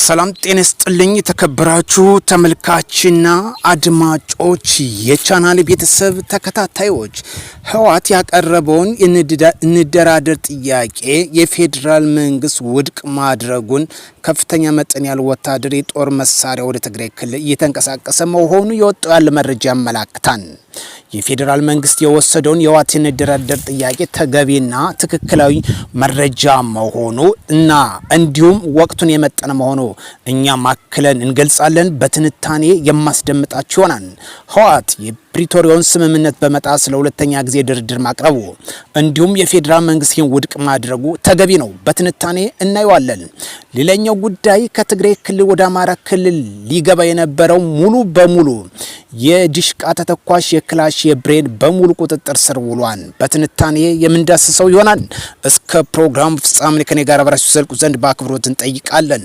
ሰላም ጤና ይስጥልኝ ተከብራችሁ ተመልካችና አድማጮች የቻናል ቤተሰብ ተከታታዮች ህወሓት ያቀረበውን እንደራደር ጥያቄ የፌዴራል መንግስት ውድቅ ማድረጉን ከፍተኛ መጠን ያለው ወታደር የጦር መሳሪያ ወደ ትግራይ ክልል እየተንቀሳቀሰ መሆኑ የወጣው ያለ መረጃ ያመላክታል። የፌዴራል መንግስት የወሰደውን የህወሓት እንደራደር ጥያቄ ተገቢና ትክክለኛ መረጃ መሆኑ እና እንዲሁም ወቅቱን የመጠነ መሆኑ እኛ ማክለን እንገልጻለን። በትንታኔ የማስደምጣችሁ ይሆናል። ህወሓት የፕሪቶሪያውን ስምምነት በመጣስ ለሁለተኛ ጊዜ ድርድር ማቅረቡ እንዲሁም የፌዴራል መንግስት ውድቅ ማድረጉ ተገቢ ነው። በትንታኔ እናየዋለን። ሌላኛው ጉዳይ ከትግራይ ክልል ወደ አማራ ክልል ሊገባ የነበረው ሙሉ በሙሉ የዲሽቃ ተተኳሽ የክላሽ የብሬን በሙሉ ቁጥጥር ስር ውሏል። በትንታኔ የምንዳስሰው ይሆናል። እስከ ፕሮግራም ፍጻሜ ከኔ ጋር አብራችሁ ዘልቁ ዘንድ በአክብሮት እንጠይቃለን።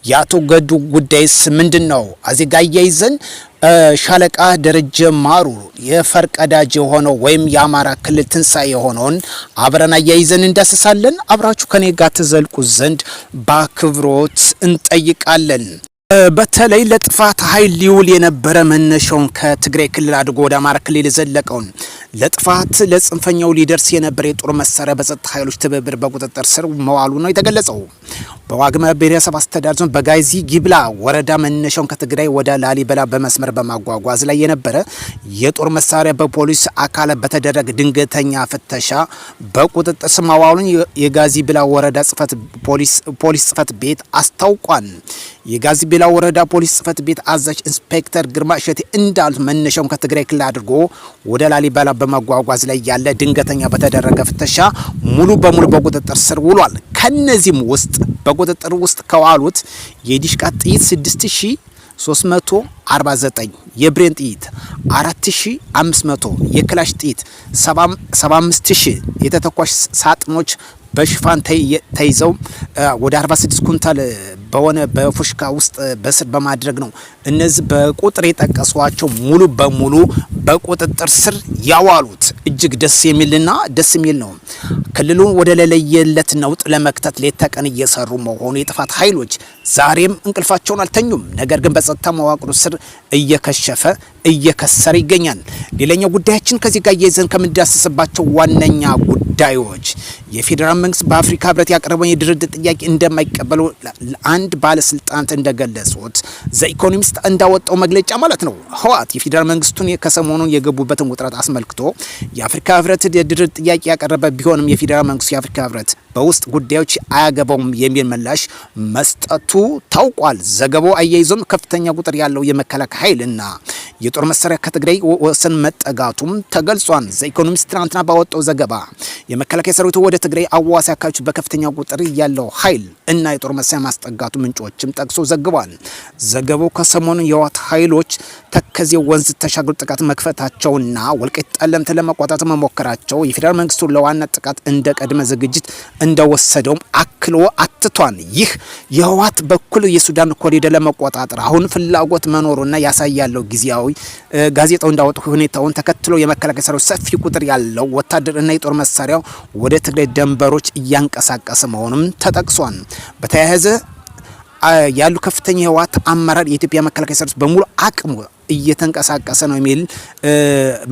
የአቶ ገዱ ጉዳይስ ምንድነው? አዚጋ ያይዘን ሻለቃ ደረጀ ማሩ የፈርቀዳጅ የሆነው ወይም የአማራ ክልል ትንሳኤ የሆነውን አብረን ያይዘን እንዳስሳለን። አብራችሁ ከኔ ጋር ተዘልቁ ዘንድ በአክብሮት እንጠይቃለን። በተለይ ለጥፋት ኃይል ሊውል የነበረ መነሻውን ከትግራይ ክልል አድርጎ ወደ አማራ ክልል የዘለቀውን ለጥፋት ለጽንፈኛው ሊደርስ የነበረ የጦር መሳሪያ በጸጥታ ኃይሎች ትብብር በቁጥጥር ስር መዋሉ ነው የተገለጸው። በዋግምራ ብሔረሰብ አስተዳደር ዞን በጋይዚ ጊብላ ወረዳ መነሻውን ከትግራይ ወደ ላሊበላ በመስመር በማጓጓዝ ላይ የነበረ የጦር መሳሪያ በፖሊስ አካላት በተደረገ ድንገተኛ ፍተሻ በቁጥጥር ስር መዋሉን የጋዚ ቢላ ወረዳ ፖሊስ ጽፈት ቤት አስታውቋል። የጋዚ ቢላ ወረዳ ፖሊስ ጽፈት ቤት አዛዥ ኢንስፔክተር ግርማ እሸቴ እንዳሉት መነሻውን ከትግራይ ክልል አድርጎ ወደ ላሊበላ በማጓጓዝ ላይ ያለ ድንገተኛ በተደረገ ፍተሻ ሙሉ በሙሉ በቁጥጥር ስር ውሏል። ከነዚህም ውስጥ በቁጥጥር ውስጥ ከዋሉት የዲሽቃ ጥይት 6349፣ የብሬን ጥይት 4500፣ የክላሽ ጥይት 75000፣ የተተኳሽ ሳጥኖች በሽፋን ተይዘው ወደ 46 ኩንታል በሆነ በፉሽካ ውስጥ በስር በማድረግ ነው እነዚህ በቁጥር የጠቀሷቸው ሙሉ በሙሉ በቁጥጥር ስር ያዋሉት። እጅግ ደስ የሚልና ደስ የሚል ነው። ክልሉን ወደ ለለየለት ነውጥ ለመክተት ሌት ተቀን እየሰሩ መሆኑ የጥፋት ኃይሎች ዛሬም እንቅልፋቸውን አልተኙም። ነገር ግን በጸጥታ መዋቅሩ ስር እየከሰረ ይገኛል። ሌላኛው ጉዳያችን ከዚህ ጋር እየይዘን ከምንዳስስባቸው ዋነኛ ጉዳዮች የፌዴራል መንግስት በአፍሪካ ህብረት ያቀረበውን የድርድር ጥያቄ እንደማይቀበሉ አንድ ባለስልጣን እንደገለጹት ዘኢኮኖሚስት እንዳወጣው መግለጫ ማለት ነው። ህወሓት የፌዴራል መንግስቱን ከሰሞኑን የገቡበትን ውጥረት አስመልክቶ የአፍሪካ ህብረት የድርድር ጥያቄ ያቀረበ ቢሆንም የፌዴራል መንግስቱ የአፍሪካ ህብረት በውስጥ ጉዳዮች አያገባውም የሚል ምላሽ መስጠቱ ታውቋል። ዘገባው አያይዞም ከፍተኛ ቁጥር ያለው የመከላከያ ኃይልና የጦር መሳሪያ ከትግራይ ወሰን መጠጋቱም ተገልጿል። ዘኢኮኖሚስት ትናንትና ባወጣው ዘገባ የመከላከያ ሰራዊቱ ወደ ትግራይ አዋሳኝ አካባቢዎች በከፍተኛ ቁጥር ያለው ኃይል እና የጦር መሳሪያ ማስጠጋቱ ምንጮችም ጠቅሶ ዘግቧል። ዘገባው ከሰሞኑን የህወሓት ኃይሎች ተከዜ ወንዝ ተሻግሮ ጥቃት መክፈታቸውና ወልቃይት ጠለምት ለመቆጣጠር መሞከራቸው የፌዴራል መንግስቱ ለዋና ጥቃት እንደ ቅድመ ዝግጅት እንደወሰደውም አክሎ አትቷል። ይህ የህወሓት በኩል የሱዳን ኮሪደር ለመቆጣጠር አሁን ፍላጎት መኖሩና ያሳያለው ጊዜያዊ ጋዜጣው እንዳወጣው ሁኔታውን ተከትሎ የመከላከያ ሰራዊት ሰፊ ቁጥር ያለው ወታደርና የጦር መሳሪያው ወደ ትግራይ ደንበሮች እያንቀሳቀሰ መሆኑም ተጠቅሷል። በተያያዘ ያሉ ከፍተኛ የህወሓት አመራር የኢትዮጵያ መከላከያ ሰራዊት በሙሉ አቅሙ እየተንቀሳቀሰ ነው የሚል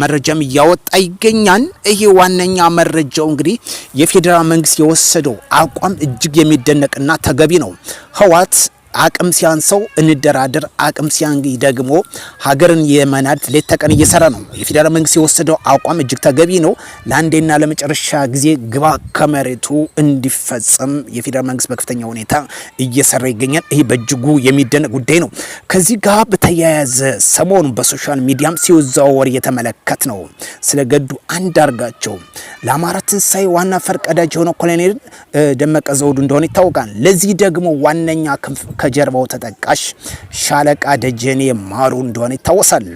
መረጃም እያወጣ ይገኛል። ይሄ ዋነኛ መረጃው እንግዲህ የፌዴራል መንግስት የወሰደው አቋም እጅግ የሚደነቅና ተገቢ ነው። ህወሓት አቅም ሲያንሰው እንደራደር፣ አቅም ሲያንግ ደግሞ ሀገርን የመናድ ሌት ተቀን እየሰራ ነው። የፌዴራል መንግስት የወሰደው አቋም እጅግ ተገቢ ነው። ለአንዴና ለመጨረሻ ጊዜ ግባ ከመሬቱ እንዲፈጸም የፌዴራል መንግስት በከፍተኛ ሁኔታ እየሰራ ይገኛል። ይሄ በእጅጉ የሚደነቅ ጉዳይ ነው። ከዚህ ጋር በተያያዘ ሰሞኑ በሶሻል ሚዲያም ሲወዛወር የተመለከት ነው ስለ ገዱ አንዳርጋቸው ለአማራ ትንሳኤ ዋና ፈርቀዳጅ የሆነው ኮሎኔል ደመቀ ዘውዱ እንደሆነ ይታወቃል። ለዚህ ደግሞ ዋነኛ ከጀርባው ተጠቃሽ ሻለቃ ደጀኔ ማሩ እንደሆነ ይታወሳል።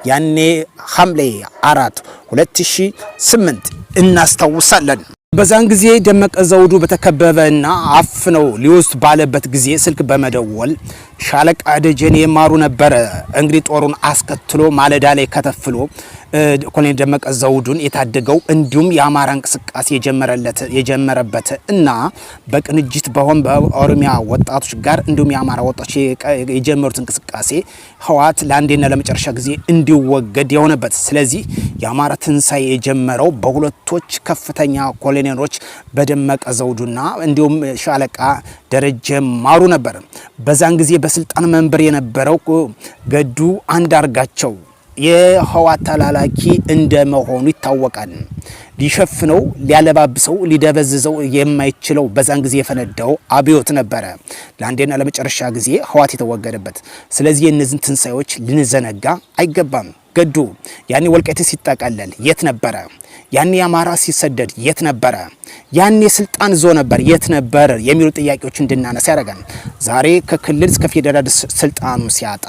ያኔ ሐምሌ 4 2008 እናስታውሳለን። በዛን ጊዜ ደመቀ ዘውዱ በተከበበና አፍነው ሊወስድ ባለበት ጊዜ ስልክ በመደወል ሻለቃ ደጀኔ የማሩ ነበረ እንግዲህ ጦሩን አስከትሎ ማለዳ ላይ ከተፍሎ ኮሎኔል ደመቀ ዘውዱን የታደገው እንዲሁም የአማራ እንቅስቃሴ የጀመረበት እና በቅንጅት በኦሮሚያ ወጣቶች ጋር እንዲሁም የአማራ ወጣቶች የጀመሩት እንቅስቃሴ ህወሓት ለአንዴና ለመጨረሻ ጊዜ እንዲወገድ የሆነበት። ስለዚህ የአማራ ትንሳኤ የጀመረው በሁለቶች ከፍተኛ ኮሎኔሎች በደመቀ ዘውዱና እንዲሁም ሻለቃ ደረጀ ማሩ ነበር። በዛን ጊዜ በስልጣን መንበር የነበረው ገዱ አንዳርጋቸው የህወሓት ተላላኪ እንደመሆኑ ይታወቃል። ሊሸፍነው ሊያለባብሰው ሊደበዝዘው የማይችለው በዛን ጊዜ የፈነዳው አብዮት ነበረ ለአንዴና ለመጨረሻ ጊዜ ህወሓት የተወገደበት። ስለዚህ የእነዚህን ትንሳኤዎች ልንዘነጋ አይገባም። ገዱ ያኔ ወልቃይት ሲጠቀለል የት ነበረ? ያኔ አማራ ሲሰደድ የት ነበረ? ያኔ ስልጣን ዞ ነበር የት ነበር? የሚሉ ጥያቄዎች እንድናነሳ ያደርጋል። ዛሬ ከክልል እስከ ፌደራል ስልጣኑ ሲያጣ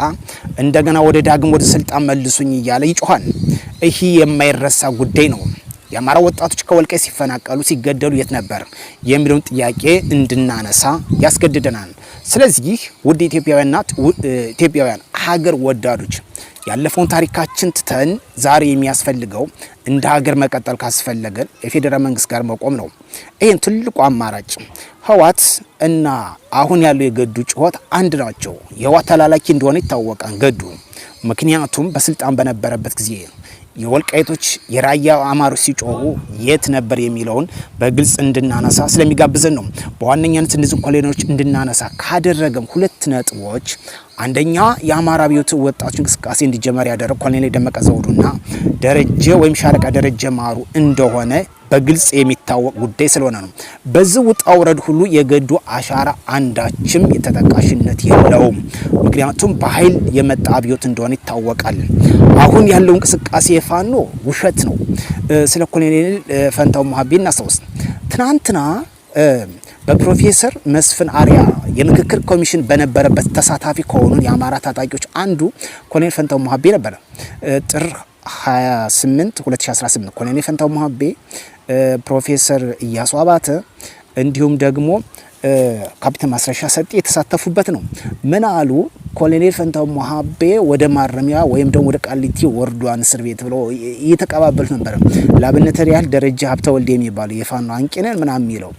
እንደገና ወደ ዳግም ወደ ስልጣን መልሱኝ እያለ ይጮሃል። ይህ የማይረሳ ጉዳይ ነው። የአማራ ወጣቶች ከወልቃይት ሲፈናቀሉ ሲገደሉ የት ነበር የሚለውን ጥያቄ እንድናነሳ ያስገድደናል። ስለዚህ ውድ ኢትዮጵያውያን ሀገር ወዳዶች ያለፈውን ታሪካችን ትተን ዛሬ የሚያስፈልገው እንደ ሀገር መቀጠል ካስፈለገን የፌደራል መንግስት ጋር መቆም ነው። ይሄን ትልቁ አማራጭ ህወሓት እና አሁን ያለው የገዱ ጩኸት አንድ ናቸው። የህወሓት ተላላኪ እንደሆነ ይታወቃል ገዱ። ምክንያቱም በስልጣን በነበረበት ጊዜ የወልቃይቶች የራያ አማሮች ሲጮሁ የት ነበር የሚለውን በግልጽ እንድናነሳ ስለሚጋብዘን ነው። በዋነኛነት እነዚህ ኮሎኔሎች እንድናነሳ ካደረገም ሁለት ነጥቦች፣ አንደኛ የአማራ አብዮት ወጣቶች እንቅስቃሴ እንዲጀመር ያደረገው ኮሎኔል ደመቀ ዘውዱና ደረጀ ወይም ሻለቃ ደረጀ ማሩ እንደሆነ በግልጽ የሚታወቅ ጉዳይ ስለሆነ ነው። በዚህ ውጣ ውረድ ሁሉ የገዱ አሻራ አንዳችም የተጠቃሽነት የለውም። ምክንያቱም በኃይል የመጣ አብዮት እንደሆነ ይታወቃል። አሁን ያለው እንቅስቃሴ የፋኖ ውሸት ነው። ስለ ኮሎኔል ፈንታው ሞሀቤ እናስታውስ። ትናንትና በፕሮፌሰር መስፍን አርያ የምክክር ኮሚሽን በነበረበት ተሳታፊ ከሆኑ የአማራ ታጣቂዎች አንዱ ኮሎኔል ፈንታው ሞሀቤ ነበር። ጥር 28 2018 ኮሎኔል ፈንታው ሞሀቤ፣ ፕሮፌሰር ኢያሱ አባተ እንዲሁም ደግሞ ካፒቴን ማስረሻ ሰጤ የተሳተፉበት ነው። ምን አሉ? ኮሎኔል ፈንታው ሞሀቤ ወደ ማረሚያ ወይም ደግሞ ወደ ቃሊቲ ወርዷን እስር ቤት ብሎ እየተቀባበሉት ነበር። ለአብነት ያህል ደረጃ ሀብተወልድ የሚባለው የፋኖ አንቂነን ምናምን የሚለው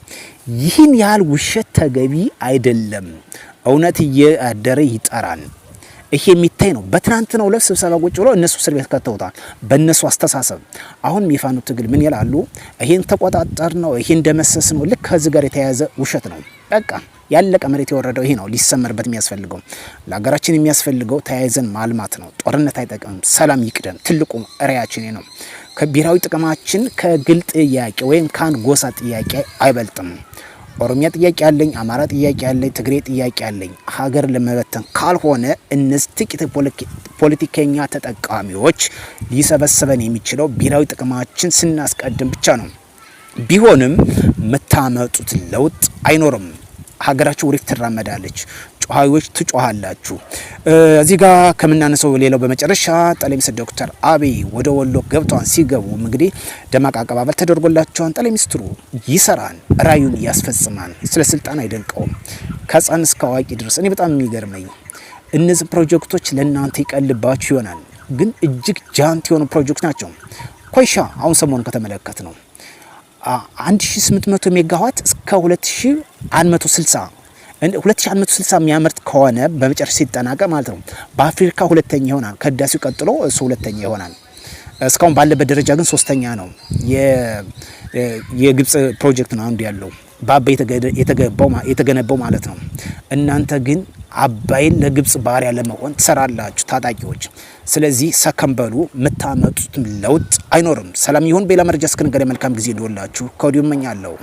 ይህን ያህል ውሸት ተገቢ አይደለም። እውነት እያደረ ይጠራል። ይሄ የሚታይ ነው። በትናንትናው ዕለት ስብሰባ ቁጭ ብሎ እነሱ እስር ቤት ከተውታል። በእነሱ አስተሳሰብ አሁን የፋኖ ትግል ምን ይላሉ? ይሄን ተቆጣጠር ነው፣ ይሄን ደመሰስ ነው። ልክ ከዚህ ጋር የተያያዘ ውሸት ነው። በቃ ያለቀ መሬት የወረደው ይሄ ነው። ሊሰመርበት የሚያስፈልገው ለሀገራችን የሚያስፈልገው ተያይዘን ማልማት ነው። ጦርነት አይጠቅምም። ሰላም ይቅደም። ትልቁ ራዕያችን ነው። ከብሔራዊ ጥቅማችን ከግል ጥያቄ ወይም ከአንድ ጎሳ ጥያቄ አይበልጥም። ኦሮሚያ ጥያቄ አለኝ፣ አማራ ጥያቄ አለኝ፣ ትግሬ ጥያቄ አለኝ። ሀገር ለመበተን ካልሆነ እነዚህ ጥቂት ፖለቲከኛ ተጠቃሚዎች ሊሰበስበን የሚችለው ብሔራዊ ጥቅማችን ስናስቀድም ብቻ ነው። ቢሆንም የምታመጡት ለውጥ አይኖርም። ሀገራችሁ ወደፊት ትራመዳለች። ጮሃዮች ትጮሃላችሁ። እዚህ ጋር ከምናነሰው ሌላው በመጨረሻ ጠቅላይ ሚኒስትር ዶክተር አብይ ወደ ወሎ ገብተዋል። ሲገቡ እንግዲህ ደማቅ አቀባበል ተደርጎላቸዋል። ጠቅላይ ሚኒስትሩ ይሰራል፣ ራዩን ያስፈጽማል። ስለ ስልጣን አይደንቀውም። ከህፃን እስከ አዋቂ ድረስ እኔ በጣም የሚገርመኝ እነዚህ ፕሮጀክቶች ለእናንተ ይቀልባችሁ ይሆናል፣ ግን እጅግ ጃንት የሆኑ ፕሮጀክት ናቸው። ኮይሻ አሁን ሰሞኑን ከተመለከት ነው 1800 ሜጋዋት እስከ 2160 የሚያመርት ከሆነ በመጨረሻ ሲጠናቀቅ ማለት ነው በአፍሪካ ሁለተኛ ይሆናል። ከህዳሴው ቀጥሎ እሱ ሁለተኛ ይሆናል። እስካሁን ባለበት ደረጃ ግን ሶስተኛ ነው። የግብጽ ፕሮጀክት ነው አንዱ ያለው በአባይ የተገነባው ማለት ነው። እናንተ ግን አባይን ለግብጽ ባሪያ ለመሆን ትሰራላችሁ ታጣቂዎች። ስለዚህ ሰከንበሉ የምታመጡት ለውጥ አይኖርም። ሰላም ይሁን። በሌላ መረጃ እስክንገናኝ መልካም ጊዜ ይሁንላችሁ ከወዲሁ እመኛለሁ።